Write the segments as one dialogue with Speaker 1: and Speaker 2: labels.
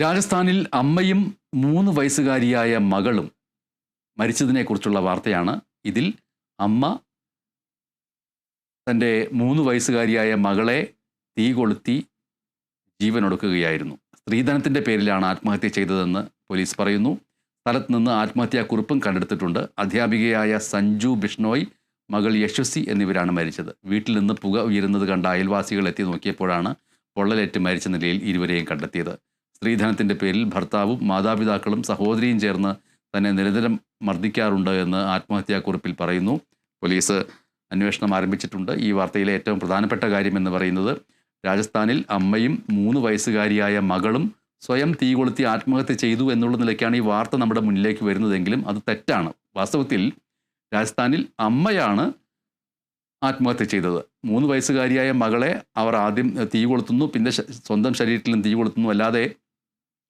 Speaker 1: രാജസ്ഥാനിൽ അമ്മയും 3 വയസ്സുകാരിയായ മകളും മരിച്ചതിനെക്കുറിച്ചുള്ള വാർത്തയാണ്. ഇതിൽ അമ്മ തൻ്റെ 3 വയസ്സുകാരിയായ മകളെ തീ കൊളുത്തി ജീവനൊടുക്കുകയായിരുന്നു. സ്ത്രീധനത്തിൻ്റെ പേരിലാണ് ആത്മഹത്യ ചെയ്തതെന്ന് പോലീസ് പറയുന്നു. സ്ഥലത്ത് നിന്ന് ആത്മഹത്യാക്കുറിപ്പും കണ്ടെടുത്തിട്ടുണ്ട്. അധ്യാപികയായ സഞ്ജു ബിഷ്ണോയ്, മകൾ യശസ്വി എന്നിവരാണ് മരിച്ചത്. വീട്ടിൽ നിന്ന് പുക ഉയരുന്നത് കണ്ട അയൽവാസികൾ എത്തി നോക്കിയപ്പോഴാണ് പൊള്ളലേറ്റ് മരിച്ച നിലയിൽ ഇരുവരെയും കണ്ടെത്തിയത്. സ്ത്രീധനത്തിൻ്റെ പേരിൽ ഭർത്താവും മാതാപിതാക്കളും സഹോദരിയും ചേർന്ന് തന്നെ നിരന്തരം മർദ്ദിക്കാറുണ്ട് എന്ന് ആത്മഹത്യാക്കുറിപ്പിൽ പറയുന്നു. പോലീസ് അന്വേഷണം ആരംഭിച്ചിട്ടുണ്ട്. ഈ വാർത്തയിലെ ഏറ്റവും പ്രധാനപ്പെട്ട കാര്യമെന്ന് പറയുന്നത് രാജസ്ഥാനിൽ അമ്മയും 3 വയസ്സുകാരിയായ മകളും സ്വയം തീ കൊളുത്തി ആത്മഹത്യ ചെയ്തു എന്നുള്ള നിലയ്ക്കാണ് ഈ വാർത്ത നമ്മുടെ മുന്നിലേക്ക് വരുന്നതെങ്കിലും അത് തെറ്റാണ്. വാസ്തവത്തിൽ രാജസ്ഥാനിൽ അമ്മയാണ് ആത്മഹത്യ ചെയ്തത്. 3 വയസ്സുകാരിയായ മകളെ അവർ ആദ്യം തീ കൊളുത്തുന്നു, പിന്നെ സ്വന്തം ശരീരത്തിലും തീ കൊളുത്തുന്നു. അല്ലാതെ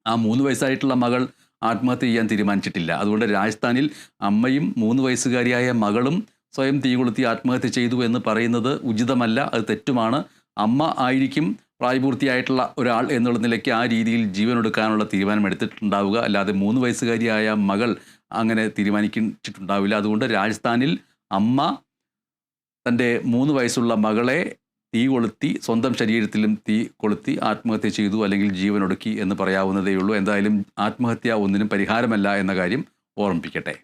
Speaker 1: ആ 3 വയസ്സായിട്ടുള്ള മകൾ ആത്മഹത്യ ചെയ്യാൻ തീരുമാനിച്ചിട്ടില്ല. അതുകൊണ്ട് രാജസ്ഥാനിൽ അമ്മയും 3 വയസ്സുകാരിയായ മകളും സ്വയം തീ കൊളുത്തി ആത്മഹത്യ ചെയ്തു എന്ന് പറയുന്നത് ഉചിതമല്ല, അത് തെറ്റുമാണ്. അമ്മ ആയിരിക്കും പ്രായപൂർത്തിയായിട്ടുള്ള ഒരാൾ എന്നുള്ള നിലയ്ക്ക് ആ രീതിയിൽ ജീവനൊടുക്കാനുള്ള തീരുമാനം എടുത്തിട്ടുണ്ടാവുക. അല്ലാതെ 3 വയസ്സുകാരിയായ മകൾ അങ്ങനെ തീരുമാനിച്ചിട്ടുണ്ടാവില്ല. അതുകൊണ്ട് രാജസ്ഥാനിൽ അമ്മ തൻ്റെ 3 വയസ്സുള്ള മകളെ തീ കൊളുത്തി, സ്വന്തം ശരീരത്തിലും തീ കൊളുത്തി ആത്മഹത്യ ചെയ്തു അല്ലെങ്കിൽ ജീവനൊടുക്കി എന്ന് പറയാവുന്നതേ ഉള്ളൂ. എന്തായാലും ആത്മഹത്യ ഒന്നിനും പരിഹാരമല്ല എന്ന കാര്യം ഓർമ്മിപ്പിക്കട്ടെ.